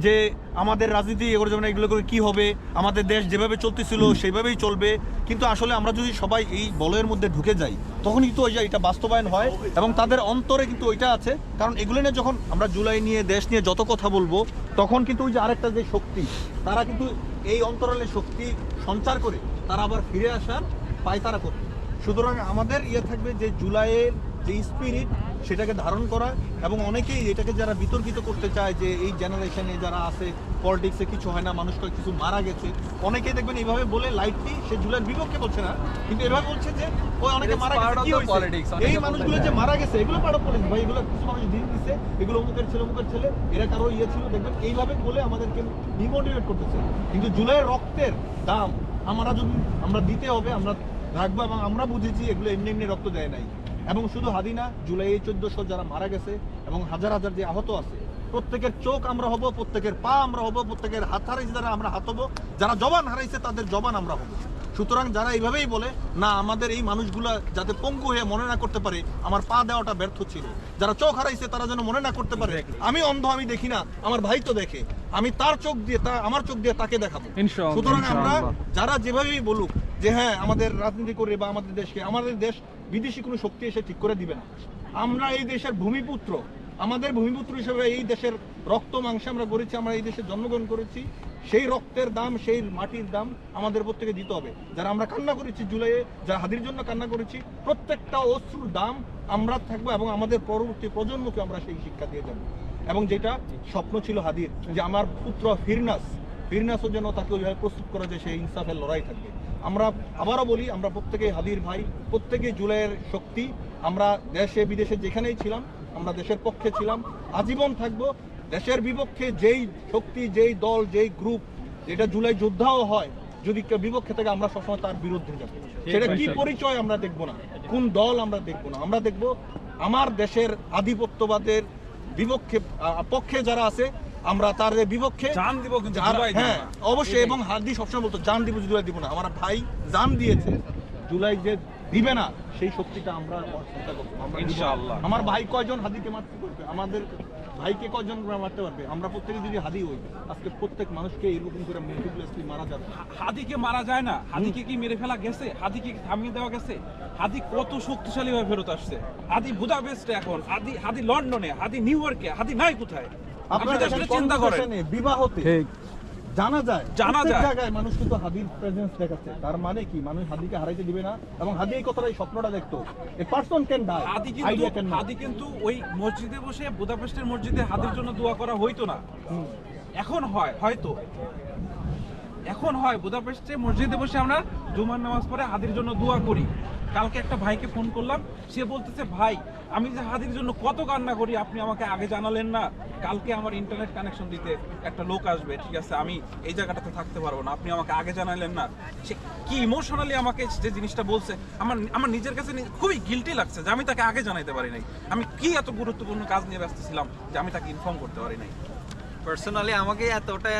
যে আমাদের রাজনীতি এগুলো যেমন এগুলো করে কি হবে, আমাদের দেশ যেভাবে চলতেছিল সেইভাবেই চলবে। কিন্তু আসলে আমরা যদি সবাই এই বলয়ের মধ্যে ঢুকে যাই, তখন কিন্তু ওই যে এটা বাস্তবায়ন হয়, এবং তাদের অন্তরে কিন্তু ওইটা আছে। কারণ এগুলো নিয়ে যখন আমরা জুলাই নিয়ে, দেশ নিয়ে যত কথা বলবো, তখন কিন্তু ওই যে আরেকটা যে শক্তি, তারা কিন্তু এই অন্তরালে শক্তি সঞ্চার করে তারা আবার ফিরে আসার পায়তারা করবে। সুতরাং আমাদের থাকবে যে জুলাইয়ের যে স্পিরিট, সেটাকে ধারণ করা। এবং অনেকেই এটাকে যারা বিতর্কিত করতে চায় যে এই জেনারেশনে যারা আছে, পলিটিক্সে কিছু হয় না, মানুষটা কিছু মারা গেছে, অনেকেই দেখবেন এইভাবে বলে লাইটলি, সে জুলাইয়ের বিপক্ষে বলছে না, কিন্তু এভাবে বলছে যে ওই অনেকে মারা গেছে, কি হয়েছে, এই মানুষগুলো যে মারা গেছে এগুলো পাড়া পলিটিক্স ভাই, এগুলো কিছু মানুষ দিন দিছে, এগুলো অমুকের ছেলে, এরা কারো ছিল, দেখবেন এইভাবে বলে আমাদেরকে ডিমোটিভেট করতেছে। কিন্তু জুলাইয়ের রক্তের দাম আমরা দিতে হবে, আমরা রাখবো। এবং আমরা বুঝেছি এগুলো এমনি রক্ত দেয় নাই। এবং শুধু হাদি না, জুলাই 1400 যারা মারা গেছে এবং হাজার হাজার যে আহত আছে, প্রত্যেকের চোখ আমরা হব, প্রত্যেকের পা আমরা হব, প্রত্যেকের হাত হারাইছে যারা আমরা হাত হব, যারা জবান হারাইছে তাদের জবান আমরা হব। সুতরাং যারা এইভাবেই বলে না, আমাদের এই মানুষগুলা যাতে পঙ্গু হয়ে মনে না করতে পারে আমার পা দেওয়াটা ব্যর্থ ছিল, যারা চোখ হারাইছে তারা যেন মনে না করতে পারে আমি অন্ধ, আমি দেখি না, আমার ভাই তো দেখে, আমি তার চোখ দিয়ে আমার চোখ দিয়ে তাকে দেখাবো। সুতরাং আমরা যারা যেভাবেই বলুক যে হ্যাঁ আমাদের রাজনীতি করে বা আমাদের দেশকে, আমাদের দেশ বিদেশি কোনো শক্তি এসে ঠিক করে দিবে না। আমরা এই দেশের ভূমিপুত্র, আমাদের ভূমিপুত্র হিসেবে এই দেশের রক্ত মাংসে আমরা গড়েছি, আমরা এই দেশে জন্মগ্রহণ করেছি, সেই রক্তের দাম, সেই মাটির দাম আমাদের প্রত্যেকে দিতে হবে। যারা আমরা কান্না করেছি জুলাইয়ে, যারা হাদির জন্য কান্না করেছি, প্রত্যেকটা অশ্রুর দাম আমরা থাকবো, এবং আমাদের পরবর্তী প্রজন্মকে আমরা সেই শিক্ষা দিয়ে যাবো। এবং যেটা স্বপ্ন ছিল হাদির, যে আমার পুত্র ফিরনাসও যেন তাকে ওইভাবে প্রস্তুত করা যায়, সেই ইনসাফের লড়াই থাকবে। আমরা আবারও বলি, আমরা প্রত্যেকেই হাদির ভাই, প্রত্যেকেই জুলাইয়ের শক্তি। আমরা দেশে বিদেশে যেখানেই ছিলাম, আমরা দেশের পক্ষে ছিলাম, আজীবন থাকবো। দেশের বিপক্ষে যেই শক্তি, যেই দল, যেই গ্রুপ, যেটা জুলাই যোদ্ধাও হয়, যদি কেউ বিপক্ষে থাকে, আমরা সবসময় তার বিরুদ্ধে যাব। সেটা কি পরিচয় আমরা দেখবো না, কোন দল আমরা দেখবো না, আমরা দেখবো আমার দেশের আধিপত্যবাদের পক্ষে যারা আছে, আমরা তার বিপক্ষে জান দিব, কিন্তু হ্যাঁ অবশ্যই। এবং হাদি সবসময় বলতো জান দিব, জুলাই দিব না। আমার ভাই জান দিয়েছে, জুলাই যে দিবে না সেই শক্তিটা আমরা চিন্তা করবো। আমরা দিব। ইনশাআল্লাহ। আমার ভাই কয়জন হাদিকে মারতে পারবে, আমাদের ভাইকে কয়জন মারতে পারবে, আমরা প্রত্যেকে যদি হাদি হই আজকে প্রত্যেক মানুষকে এরকম করে মেটিকুলাসলি মারা যাবে। হাদিকে মারা যায় না, হাদিকে কি মেরে ফেলা গেছে, হাদিকে কি থামিয়ে দেওয়া গেছে? হাদি কত শক্তিশালী হয়ে ফেরত আসছে। হাদি বুদাপেস্টে এখন, হাদি লন্ডনে, হাদি নিউ ইয়র্কে, হাদি নাই কোথায়? আপনি আপনারা তো আসলে চিন্তা করেন। conversation-এ, বিবাহতে জানা যায় প্রত্যেক জায়গায় মানুষ কিন্তু হাদির প্রেজেন্স দেখাচ্ছে। তার মানে কি মানুষ হাদিকে হারাইতে দিবে না, এবং হাদি এই কথাটা এই স্বপ্নটা দেখতো, a person can die, idea can হাদি কিন্তু ওই মসজিদে বসে, বুদাপেস্টের মসজিদে হাদির জন্য দোয়া করা হইতো না। এখন হয়, হয়তো এখন হয় বুদাপেস্টে মসজিদে বসে আমরা জুমার নামাজ পড়ে হাদির জন্য দোয়া করি। কালকে একটা ভাইকে ফোন করলাম, সে বলতেছে ভাই আমি যে হাদির জন্য কত কান্না করি আপনি আমাকে আগে জানালেন না। কালকে আমার ইন্টারনেট কানেকশন দিতে একটা লোক আসবে, ঠিক আছে আমি এই জায়গাটাতে থাকতে পারবো না, আপনি আমাকে আগে জানালেন না। সে কি ইমোশনালি আমাকে যে জিনিসটা বলছে, আমার নিজের কাছে খুবই গিল্টি লাগছে যে আমি তাকে আগে জানাইতে পারি নাই। আমি কি এত গুরুত্বপূর্ণ কাজ নিয়ে ব্যস্ত ছিলাম যে আমি তাকে ইনফর্ম করতে পারি নাই। পার্সোনালি আমাকে এতটা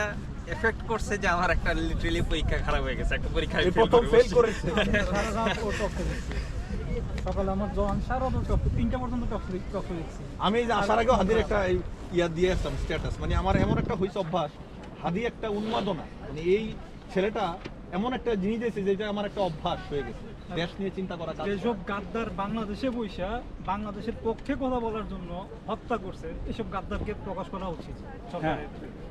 এফেক্ট করছে যে আমার একটা লিটারালি পরীক্ষা খারাপ হয়ে গেছে, একটা পরীক্ষায় প্রথম ফেল করেছে। সারা রাত ও টপকে দিচ্ছে। সকালে আমার জন সারা রাত টপকে 3টা পর্যন্ত টপকে দিচ্ছি। আমি এই যে আসার আগেও হাদির একটা ইয়া দিয়ে আসতাম স্ট্যাটাস, মানে আমার এমন একটা হইছে অভ্যাস, হাদি একটা উন্মাদনা, মানে এই ছেলেটা এমন একটা জিনিস দিয়েছে যেটা আমার একটা অভ্যাস হয়ে গেছে, দেশ নিয়ে চিন্তা করা। যেসব গাদ্দার বাংলাদেশে বইসা বাংলাদেশের পক্ষে কথা বলার জন্য হত্যা করছে, এসব গাদ্দারকে প্রকাশ করা উচিত সরকারের।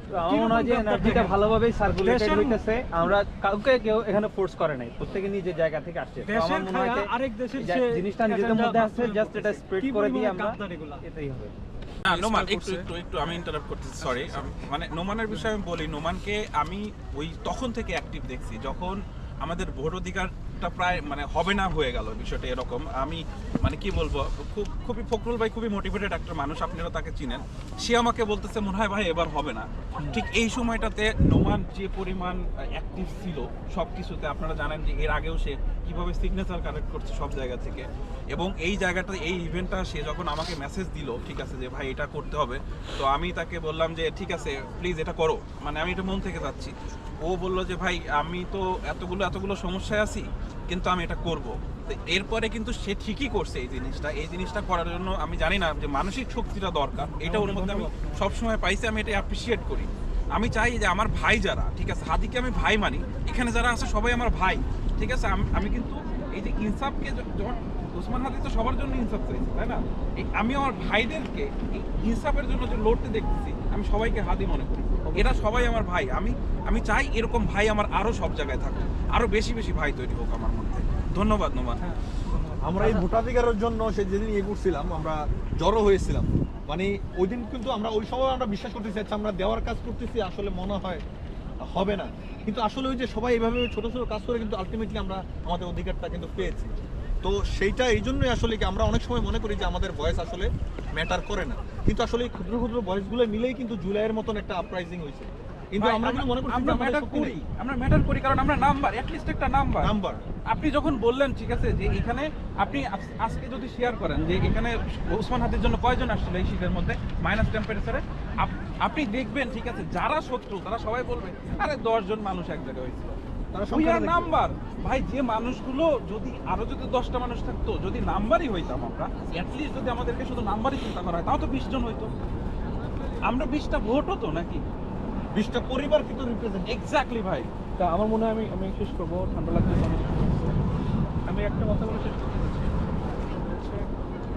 তো আমার মনে হয় যে এনার্জিটা ভালোভাবেই সার্কুলেটেড দেশের- হইতেছে। আমরা কাউকে কেউ এখানে ফোর্স করে নাই, প্রত্যেকে নিজের জায়গা থেকে আসছে। তো দেশের আমার মনে হয় যে খায়া আরেক দেশের এই সে জিনিসটা নিজেদের মধ্যে আছে, জাস্ট এটা স্প্রেড কি করে দিয়ে পরিমাণে আমরা গাদ্দার এগুলা। এটাই হবে। না, নোমান Start একটু করছে। একটু একটু আমি ইন্টারাপ্ট করতেছি, সরি। মানে নোমানের বিষয়ে আমি বলি, নোমানকে আমি ওই তখন থেকে অ্যাক্টিভ দেখছি যখন আমাদের ভোট অধিকারটা প্রায় মানে হবে না হয়ে গেল বিষয়টা এরকম। আমি মানে কি বলবো, খুবই ফখরুল ভাই খুবই মোটিভেটেড একটা মানুষ, আপনারা তাকে চিনেন। সে আমাকে বলতেছে মনে হয় ভাই এবার হবে না। ঠিক এই সময়টাতে নোমান যে পরিমাণ অ্যাক্টিভ ছিল সব কিছুতে, আপনারা জানেন যে এর আগেও সে কিভাবে সিগনেচার কালেক্ট করছে সব জায়গা থেকে, এবং এই জায়গাটা এই ইভেন্টটা সে যখন আমাকে মেসেজ দিল ঠিক আছে যে ভাই এটা করতে হবে, তো আমি তাকে বললাম যে ঠিক আছে প্লিজ এটা করো, মানে আমি এটা মন থেকে যাচ্ছি। ও বললো যে ভাই আমি তো এতগুলো সমস্যায় আছি কিন্তু আমি এটা করব। তো এরপরে কিন্তু সে ঠিকই করছে এই জিনিসটা করার জন্য আমি জানি না যে মানসিক শক্তিটা দরকার, এটা ওর মধ্যে আমি সবসময় পাইছি, আমি এটা অ্যাপ্রিসিয়েট করি। আমি চাই যে আমার ভাই যারা, ঠিক আছে হাদিকে আমি ভাই মানি, এখানে যারা আছে সবাই আমার ভাই, ঠিক আছে। আমি কিন্তু এই যে ইনসাফকে যখন ওসমান হাদি তো সবার জন্য ইনসাফ চাইছে, তাই না? আমি আমার ভাইদেরকে এই ইনসাফের জন্য যে লড়তে দেখতেছি, আমি সবাইকে হাদি মনে করি, এরা সবাই আমার ভাই। আমি চাই এরকম ভাই আমার আরো সব জায়গায় থাকুক, আরো বেশি বেশি ভাই তৈরি হোক আমার মধ্যে। ধন্যবাদ নোমান। আমরা এই ভোটাধিকারের জন্য সে যেদিন ইয়ে করছিলাম, আমরা জড়ো হয়েছিলাম, মানে ওই দিন কিন্তু আমরা ওই সময় আমরা বিশ্বাস করতেছি আচ্ছা আমরা দেওয়ার কাজ করতেছি, আসলে মনে হয় হবে না, কিন্তু আসলে ওই যে সবাই এইভাবে ছোট ছোট কাজ করে কিন্তু আলটিমেটলি আমরা আমাদের অধিকারটা কিন্তু পেয়েছি। তো সেইটা এই জন্যই আসলে কি আমরা অনেক সময় মনে করি যে আমাদের ভয়েস আসলে ম্যাটার করে না, কিন্তু আসলে এই ক্ষুদ্র ক্ষুদ্র ভয়েসগুলো মিলেই কিন্তু জুলাইয়ের মতন একটা আপরাইজিং হয়েছে। কিন্তু আমরা কিন্তু মনে করছি যে আমাদের শক্তি নেই। আমরা ম্যাটার করি কারণ আমরা নাম্বার, অ্যাটলিস্ট একটা নাম্বার। নাম্বার আপনি যখন বললেন ঠিক আছে যে এখানে আপনি আজকে যদি শেয়ার করেন যে এখানে ওসমান হাদির জন্য কয়জন আসছিল এই শীতের মধ্যে মাইনাস টেম্পারেচারে, আপনি দেখবেন ঠিক আছে যারা শত্রু তারা সবাই বলবে আরে 10 জন মানুষ এক জায়গায় হয়েছিল, তারা উই সংখ্যা আর দেখবে। নাম্বার। ভাই যে মানুষগুলো যদি আরো যদি 10টা মানুষ থাকতো, যদি নাম্বারই হইতাম আমরা, অ্যাটলিস্ট যদি আমাদেরকে শুধু নাম্বারই চিন্তা করা হয় তাও তো 20 জন হইতো, আমরা 20টা ভোট হতো নাকি, 20টা পরিবার কিন্তু রিপ্রেজেন্ট। এক্স্যাক্টলি ভাই। তা আমার মনে হয় আমি শেষ করবো, ঠান্ডা লাগছে। আমি একটা কথা বলে শেষ করতে চাচ্ছি, হচ্ছে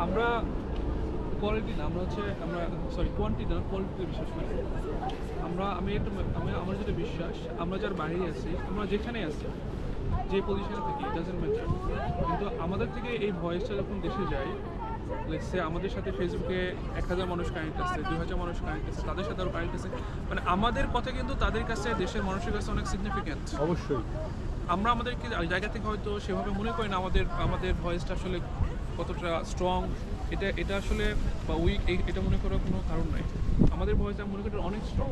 আমরা কোয়ালিটি না, আমরা কোয়ান্টিটি না কোয়ালিটিতে বিশ্বাস করি। আমার যেটা বিশ্বাস, আমরা যার বাইরে আছি, আমরা যেখানে আছি, যে পজিশনে থাকি, ডাজেন্ট ম্যাটার, কিন্তু আমাদের থেকে এই ভয়েসটা যখন দেশে যায়, লেটস সে আমাদের সাথে ফেসবুকে 1000 মানুষ কানেক্ট আছে, 2000 মানুষ কানেক্ট আছে, তাদের সাথে আরও কানেক্ট আছে, মানে আমাদের কথা কিন্তু তাদের কাছে, দেশের মানুষের কাছে অনেক সিগনিফিক্যান্ট। অবশ্যই আমরা আমাদেরকে জায়গা থেকে হয়তো সেভাবে মনে করি না আমাদের ভয়েসটা আসলে কতটা স্ট্রং, এটা আসলে বা উইক এটা মনে করার কোনো কারণ নাই। আমাদের ভয়েসটা মনে করি অনেক স্ট্রং।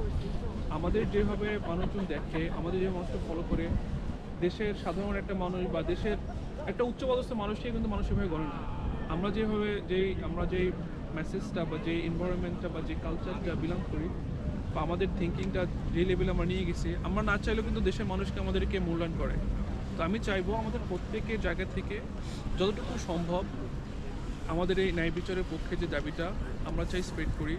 আমাদের যেভাবে মানুষজন দেখে, আমাদের যে মানুষকে ফলো করে, দেশের সাধারণ একটা মানুষ বা দেশের একটা উচ্চপদস্থ মানুষকে কিন্তু মানুষ সেভাবে গড়ে না। আমরা যেই মেসেজটা বা যে এনভায়রনমেন্টটা বা যে কালচারটা বিলং করি, বা আমাদের থিঙ্কিংটা যে লেভেলে আমরা নিয়ে গেছি, আমরা না চাইলেও কিন্তু দেশের মানুষকে আমাদেরকে মূল্যায়ন করে। তো আমি চাইবো আমাদের প্রত্যেকের জায়গা থেকে যতটুকু সম্ভব আমাদের এই ন্যায় বিচারের পক্ষে যে দাবিটা আমরা চাই স্প্রেড করি।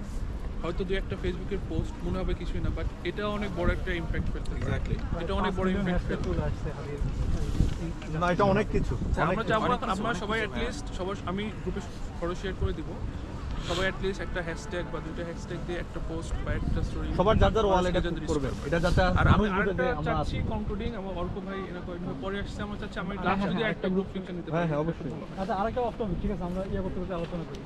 হয়তো দু একটা ফেসবুকের পোস্ট মনে হবে কিছুই না, বাট এটা অনেক বড় একটা ইম্প্যাক্ট ফেলতে পারে। Exactly. এটা অনেক বড় ইম্প্যাক্ট ফেলতে চলে আসছে না এটা অনেক কিছু আমরা চাবো এখন আমরা সবাই অ্যাটলিস্ট সবার, আমি গ্রুপে ফটো শেয়ার করে দিব, সবাই অ্যাটলিস্ট একটা হ্যাশট্যাগ বা দুটো হ্যাশট্যাগ দিয়ে একটা পোস্ট বা একটা স্টোরি সবার যার যার ওয়াল এটা করবেন, এটা যাতে আর আমি মানুষ বুঝে আরেকটা যে আমরা চাচ্ছি আছি। কনক্লুডিং, আমার অল্প ভাই এরকম পরে আসছে, আমরা চাচ্ছি আমি লাস্ট যদি একটা গ্রুপ ফিকশন নিতে পারি। হ্যাঁ হ্যাঁ অবশ্যই। আচ্ছা আরেকটা অফ টপিক, ঠিক আছে আমরা করতে আলোচনা করি।